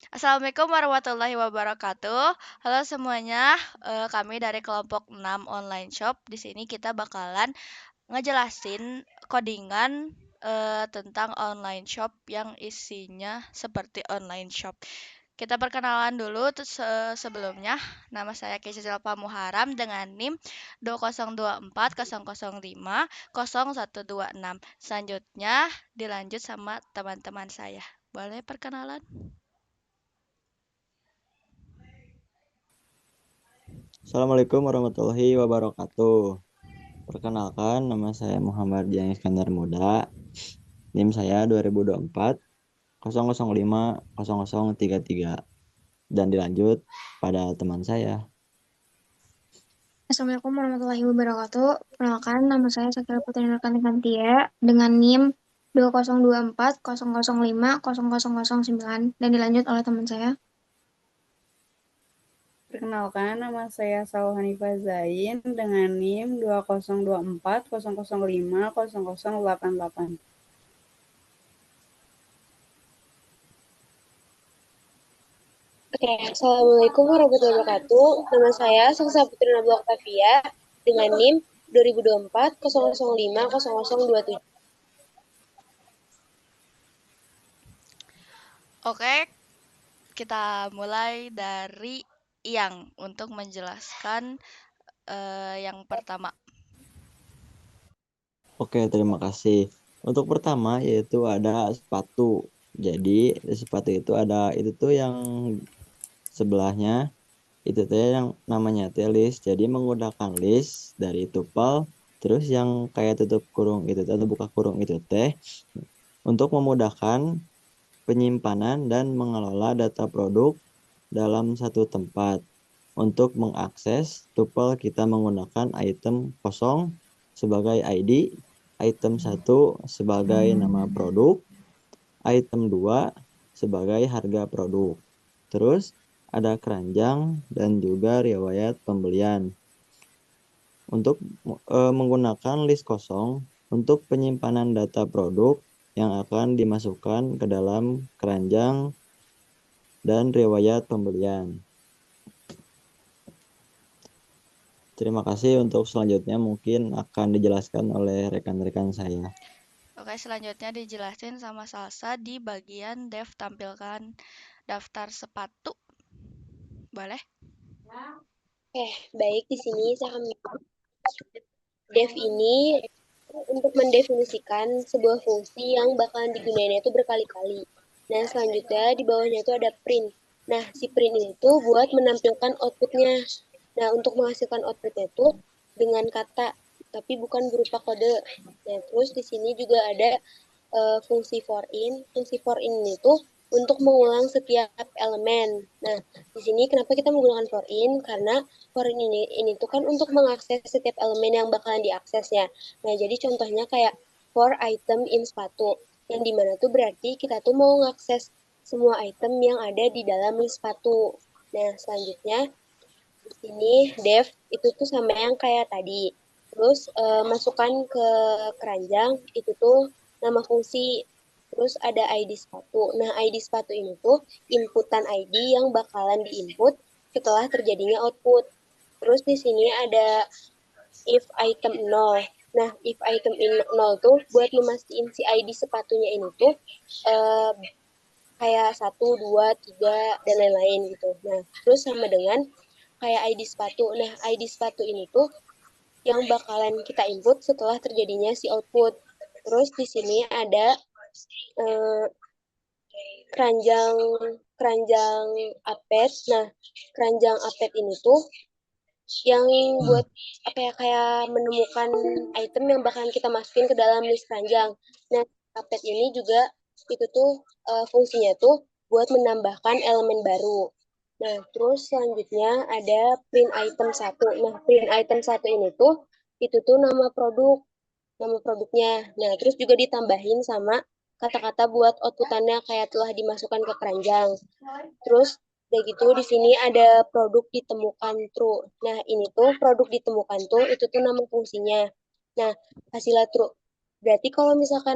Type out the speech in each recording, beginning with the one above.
Assalamualaikum warahmatullahi wabarakatuh. Halo semuanya, kami dari kelompok 6 online shop. Di sini kita bakalan ngejelasin codingan tentang online shop yang isinya seperti online shop. Kita perkenalan dulu sebelumnya. Nama saya Keisha Silva Muharam dengan NIM 202400500126. Selanjutnya dilanjut sama teman-teman saya. Boleh perkenalan? Assalamualaikum warahmatullahi wabarakatuh. Perkenalkan, nama saya Muhammad Dian Iskandar Muda. NIM saya 2024 005 0033 dan dilanjut pada teman saya. Assalamualaikum warahmatullahi wabarakatuh. Perkenalkan, nama saya Sakila Putri Nurkanti Kantia dengan NIM 202400500009 dan dilanjut oleh teman saya. Perkenalkan, nama saya Salwa Hanifah Zain dengan NIM 202400500088. Oke, Assalamualaikum warahmatullahi wabarakatuh. Nama saya Saksa Putri Nabila Oktavia dengan NIM 202400500027. Oke, kita mulai dari Iyang untuk menjelaskan yang pertama. Oke, terima kasih. Untuk pertama yaitu ada sepatu. Jadi sepatu itu ada itu tuh yang sebelahnya itu teh yang namanya teh list. Jadi menggunakan list dari tuple, terus yang kayak tutup kurung itu teh atau buka kurung itu teh untuk memudahkan penyimpanan dan mengelola data produk dalam satu tempat. Untuk mengakses tuple kita menggunakan item kosong sebagai ID, item 1 sebagai nama produk, item 2 sebagai harga produk. Terus ada keranjang dan juga riwayat pembelian. Untuk menggunakan list kosong untuk penyimpanan data produk yang akan dimasukkan ke dalam keranjang dan riwayat pembelian. Terima kasih. Untuk selanjutnya mungkin akan dijelaskan oleh rekan-rekan saya. Oke, selanjutnya dijelasin sama Salsa di bagian dev tampilkan daftar sepatu. Boleh? Baik, di sini saya akan dev ini untuk mendefinisikan sebuah fungsi yang bakalan digunain itu berkali-kali. Nah, selanjutnya di bawahnya itu ada print. Nah, si print itu buat menampilkan outputnya. Nah, untuk menghasilkan outputnya itu dengan kata, tapi bukan berupa kode. Nah, terus di sini juga ada fungsi for in. Fungsi for in itu untuk mengulang setiap elemen. Nah, di sini kenapa kita menggunakan for in? Karena for in ini tuh kan untuk mengakses setiap elemen yang bakalan diaksesnya. Nah, jadi contohnya kayak for item in sepatu. Yang dimana tuh berarti kita tuh mau ngakses semua item yang ada di dalam list sepatu. Nah, selanjutnya di sini dev itu tuh sama yang kayak tadi. Terus masukkan ke keranjang itu tuh nama fungsi. Terus ada ID sepatu. Nah, ID sepatu ini tuh inputan ID yang bakalan diinput setelah terjadinya output. Terus di sini ada if item 0. Nah, if item 0 tuh buat memastikan si ID sepatunya ini tuh kayak 1, 2, 3, dan lain-lain gitu. Nah, terus sama dengan kayak ID sepatu. Nah, ID sepatu ini tuh yang bakalan kita input setelah terjadinya si output. Terus di sini ada keranjang keranjang appet. Nah, keranjang appet ini tuh yang buat apa ya kayak menemukan item yang bakalan kita masukin ke dalam list keranjang. Nah, appet ini juga itu tuh fungsinya tuh buat menambahkan elemen baru. Nah, terus selanjutnya ada print item 1. Nah, print item 1 ini tuh itu tuh nama produknya. Nah, terus juga ditambahin sama kata-kata buat outputannya kayak telah dimasukkan ke keranjang. Terus udah gitu di sini ada produk ditemukan true. Nah, ini tuh produk ditemukan tuh itu tuh nama fungsinya. Nah, hasilnya true. Berarti kalau misalkan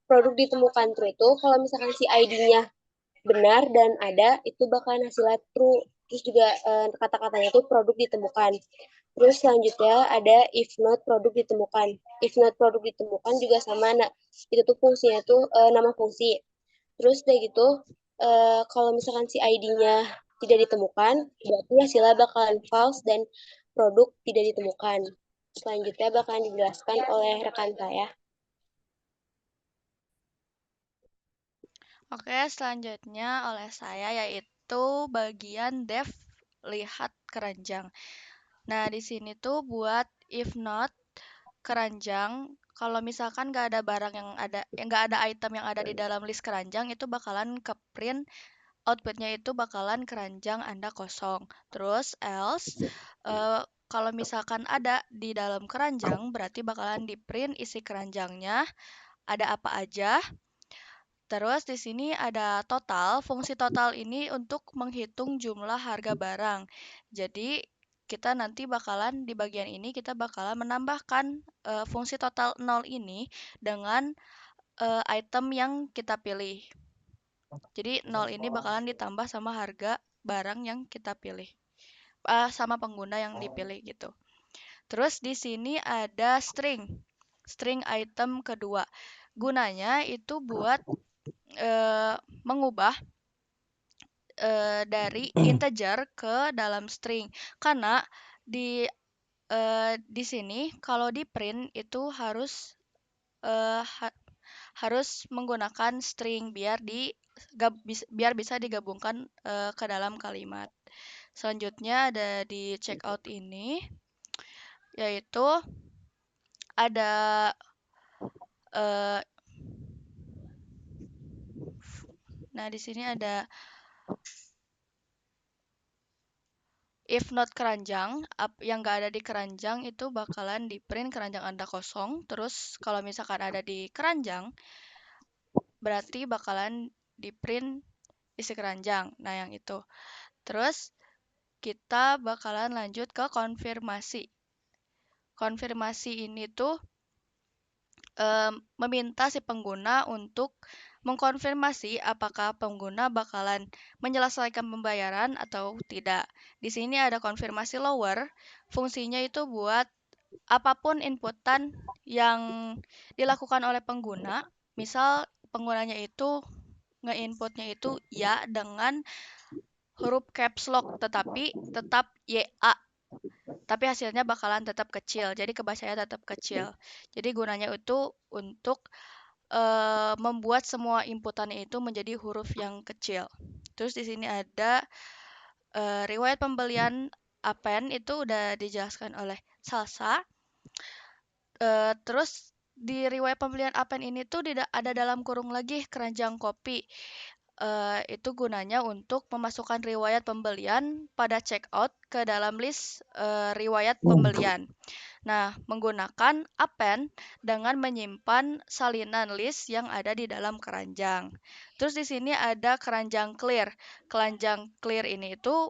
produk ditemukan true itu kalau misalkan si ID-nya benar dan ada itu bakalan hasilnya true. Terus juga kata-katanya itu produk ditemukan. Terus selanjutnya ada if not produk ditemukan. If not produk ditemukan juga sama. Nah, itu tuh fungsinya tuh nama fungsi. Terus udah gitu, kalau misalkan si ID-nya tidak ditemukan, berarti hasilnya bakalan false dan produk tidak ditemukan. Selanjutnya bakalan dijelaskan oleh rekan saya. Oke, selanjutnya oleh saya yaitu bagian dev lihat keranjang. Nah, di sini tuh buat if not keranjang, kalau misalkan nggak ada barang yang ada, nggak ada item yang ada di dalam list keranjang itu bakalan ke print outputnya itu bakalan keranjang Anda kosong. Terus else kalau misalkan ada di dalam keranjang berarti bakalan di print isi keranjangnya ada apa aja. Terus di sini ada total. Fungsi total ini untuk menghitung jumlah harga barang. Jadi kita nanti bakalan di bagian ini kita bakalan menambahkan fungsi total 0 ini dengan item yang kita pilih. Jadi 0 ini bakalan ditambah sama harga barang yang kita pilih. Sama pengguna yang dipilih gitu. Terus di sini ada string. String item kedua. Gunanya itu buat mengubah dari integer ke dalam string. Karena di sini kalau di print itu harus menggunakan string biar bisa digabungkan ke dalam kalimat. Selanjutnya ada di checkout ini yaitu ada nah di sini ada if not keranjang, yang nggak ada di keranjang itu bakalan di print keranjang Anda kosong. Terus kalau misalkan ada di keranjang, berarti bakalan di print isi keranjang. Nah, yang itu. Terus kita bakalan lanjut ke konfirmasi. Konfirmasi ini tuh meminta si pengguna untuk mengkonfirmasi apakah pengguna bakalan menyelesaikan pembayaran atau tidak. Di sini ada konfirmasi lower, fungsinya itu buat apapun inputan yang dilakukan oleh pengguna, misal penggunanya itu nge-inputnya itu ya dengan huruf caps lock tetapi tetap YA tapi hasilnya bakalan tetap kecil. Jadi kebacanya tetap kecil. Jadi gunanya itu untuk membuat semua inputannya itu menjadi huruf yang kecil. Terus di sini ada riwayat pembelian append itu udah dijelaskan oleh Salsa. Terus di riwayat pembelian append ini tuh tidak ada dalam kurung lagi keranjang kopi. Itu gunanya untuk memasukkan riwayat pembelian pada checkout ke dalam list riwayat pembelian. Nah, menggunakan append dengan menyimpan salinan list yang ada di dalam keranjang. Terus di sini ada keranjang clear. Keranjang clear ini itu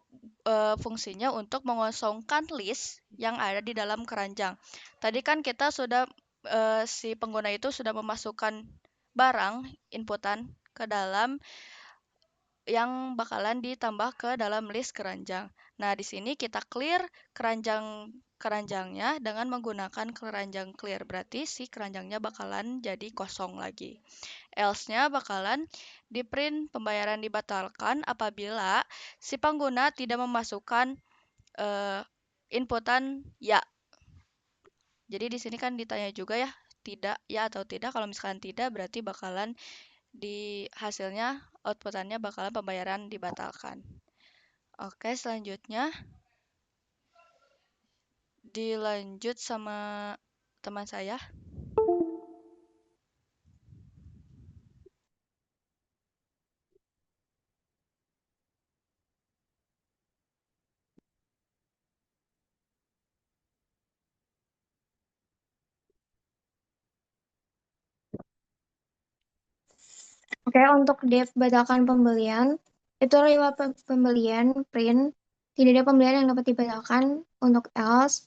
fungsinya untuk mengosongkan list yang ada di dalam keranjang. Tadi kan kita sudah si pengguna itu sudah memasukkan barang inputan ke dalam yang bakalan ditambah ke dalam list keranjang. Nah, di sini kita clear keranjangnya dengan menggunakan keranjang clear. Berarti si keranjangnya bakalan jadi kosong lagi. Else-nya bakalan di print pembayaran dibatalkan apabila si pengguna tidak memasukkan inputan ya. Jadi di sini kan ditanya juga ya, tidak ya atau tidak. Kalau misalkan tidak berarti bakalan di hasilnya outputannya bakalan pembayaran dibatalkan. Oke, selanjutnya dilanjut sama teman saya. Oke, untuk dev batalkan pembelian, itu riwayat pembelian print, tidak ada pembelian yang dapat dibatalkan untuk else,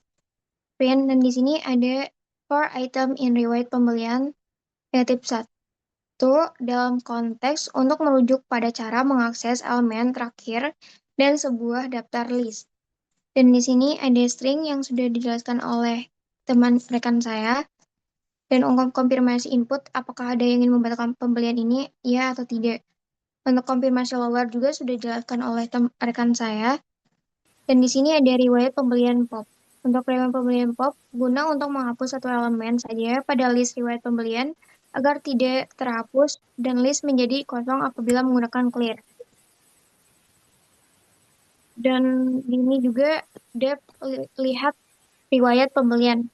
print, dan di sini ada for item in riwayat pembelian negatif 1. itu dalam konteks untuk merujuk pada cara mengakses elemen terakhir dan sebuah daftar list. Dan di sini ada string yang sudah dijelaskan oleh teman rekan saya. Dan untuk konfirmasi input, apakah ada yang ingin membatalkan pembelian ini, ya atau tidak. Untuk konfirmasi lower juga sudah dijelaskan oleh rekan saya. Dan di sini ada riwayat pembelian POP. Untuk riwayat pembelian POP, guna untuk menghapus satu elemen saja pada list riwayat pembelian, agar tidak terhapus dan list menjadi kosong apabila menggunakan clear. Dan ini juga Dev lihat riwayat pembelian.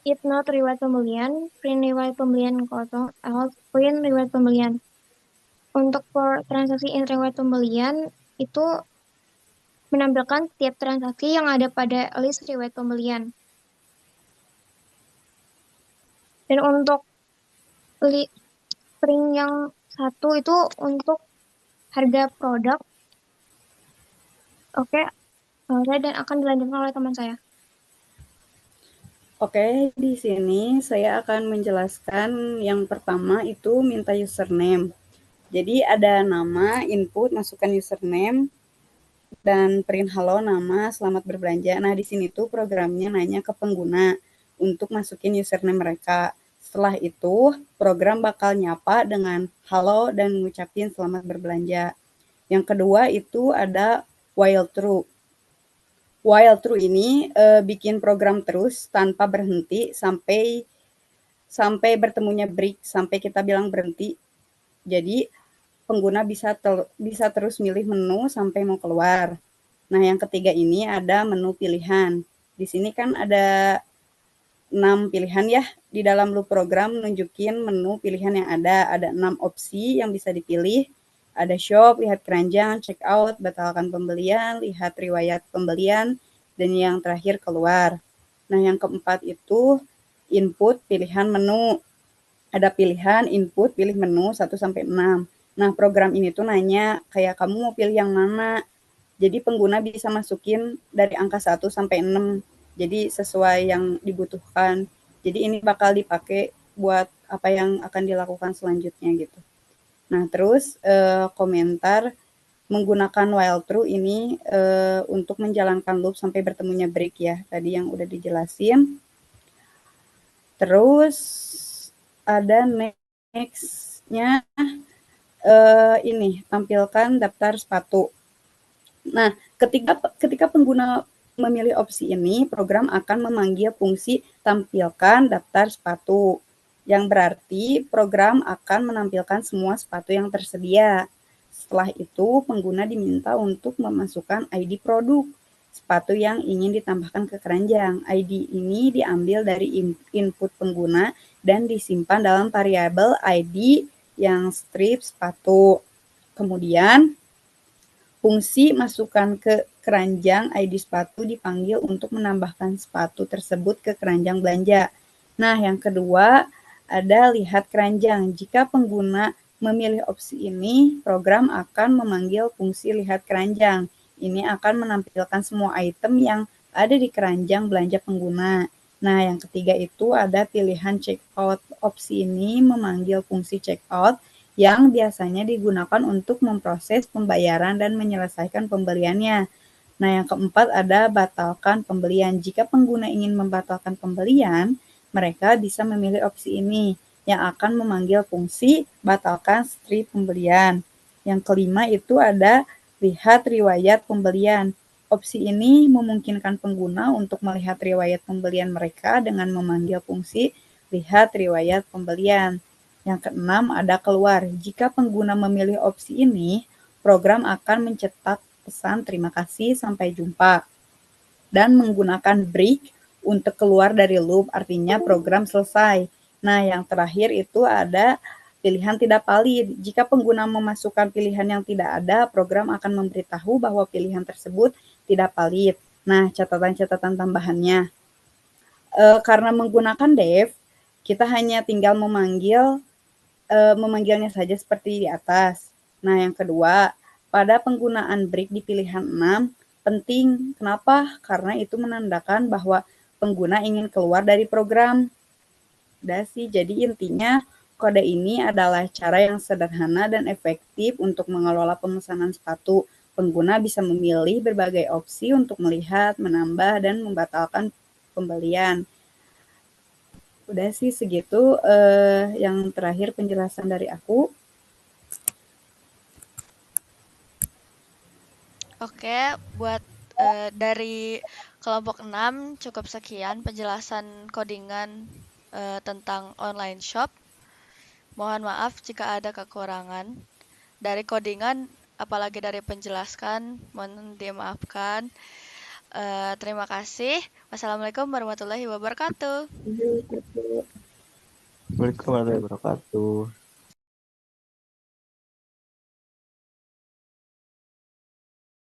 If not riwayat pembelian, print riwayat pembelian kosong, else print riwayat pembelian. Untuk for transaksi in riwayat pembelian, itu menampilkan setiap transaksi yang ada pada list riwayat pembelian. Dan untuk string yang satu itu untuk harga produk. Oke, dan akan dilanjutkan oleh teman saya. Oke, di sini saya akan menjelaskan yang pertama itu minta username. Jadi ada nama, input, masukkan username, dan print halo nama, selamat berbelanja. Nah, di sini tuh programnya nanya ke pengguna untuk masukin username mereka. Setelah itu, program bakal nyapa dengan halo dan ngucapin selamat berbelanja. Yang kedua itu ada while true. While true ini bikin program terus tanpa berhenti sampai bertemunya break, sampai kita bilang berhenti. Jadi pengguna bisa terus milih menu sampai mau keluar. Nah, yang ketiga ini ada menu pilihan. Di sini kan ada 6 pilihan ya. Di dalam loop program nunjukin menu pilihan yang ada 6 opsi yang bisa dipilih. Ada shop, lihat keranjang, check out, batalkan pembelian, lihat riwayat pembelian, dan yang terakhir keluar. Nah, yang keempat itu input pilihan menu. Ada pilihan input pilih menu 1 sampai 6. Nah, program ini tuh nanya kayak kamu mau pilih yang mana. Jadi pengguna bisa masukin dari angka 1 sampai 6. Jadi sesuai yang dibutuhkan. Jadi ini bakal dipakai buat apa yang akan dilakukan selanjutnya gitu. Nah, terus komentar menggunakan while true ini untuk menjalankan loop sampai bertemunya break ya. Tadi yang udah dijelasin. Terus ada next-nya ini tampilkan daftar sepatu. Nah, ketika pengguna memilih opsi ini, program akan memanggil fungsi tampilkan daftar sepatu, yang berarti program akan menampilkan semua sepatu yang tersedia. Setelah itu, pengguna diminta untuk memasukkan ID produk sepatu yang ingin ditambahkan ke keranjang. ID ini diambil dari input pengguna dan disimpan dalam variabel ID yang strip sepatu. Kemudian, fungsi masukkan ke keranjang ID sepatu dipanggil untuk menambahkan sepatu tersebut ke keranjang belanja. Nah, yang kedua ada lihat keranjang. Jika pengguna memilih opsi ini, program akan memanggil fungsi lihat keranjang. Ini akan menampilkan semua item yang ada di keranjang belanja pengguna. Nah, yang ketiga itu ada pilihan checkout. Opsi ini memanggil fungsi checkout yang biasanya digunakan untuk memproses pembayaran dan menyelesaikan pembeliannya. Nah, yang keempat ada batalkan pembelian. Jika pengguna ingin membatalkan pembelian, mereka bisa memilih opsi ini yang akan memanggil fungsi batalkan strip pembelian. Yang kelima itu ada lihat riwayat pembelian. Opsi ini memungkinkan pengguna untuk melihat riwayat pembelian mereka dengan memanggil fungsi lihat riwayat pembelian. Yang keenam ada keluar. Jika pengguna memilih opsi ini, program akan mencetak pesan terima kasih sampai jumpa dan menggunakan break untuk keluar dari loop, artinya program selesai. Nah, yang terakhir itu ada pilihan tidak valid. Jika pengguna memasukkan pilihan yang tidak ada, program akan memberitahu bahwa pilihan tersebut tidak valid. Nah, catatan-catatan tambahannya. Karena menggunakan dev, kita hanya tinggal memanggilnya saja seperti di atas. Nah, yang kedua, pada penggunaan break di pilihan 6, penting. Kenapa? Karena itu menandakan bahwa pengguna ingin keluar dari program. Udah sih, jadi intinya kode ini adalah cara yang sederhana dan efektif untuk mengelola pemesanan sepatu. Pengguna bisa memilih berbagai opsi untuk melihat, menambah, dan membatalkan pembelian. Udah sih segitu yang terakhir penjelasan dari aku. Oke, buat dari kelompok 6 cukup sekian penjelasan codingan tentang online shop. Mohon maaf jika ada kekurangan dari codingan, apalagi dari penjelaskan, mohon dimaafkan. Terima kasih. Wassalamualaikum warahmatullahi wabarakatuh. Waalaikumsalam warahmatullahi wabarakatuh.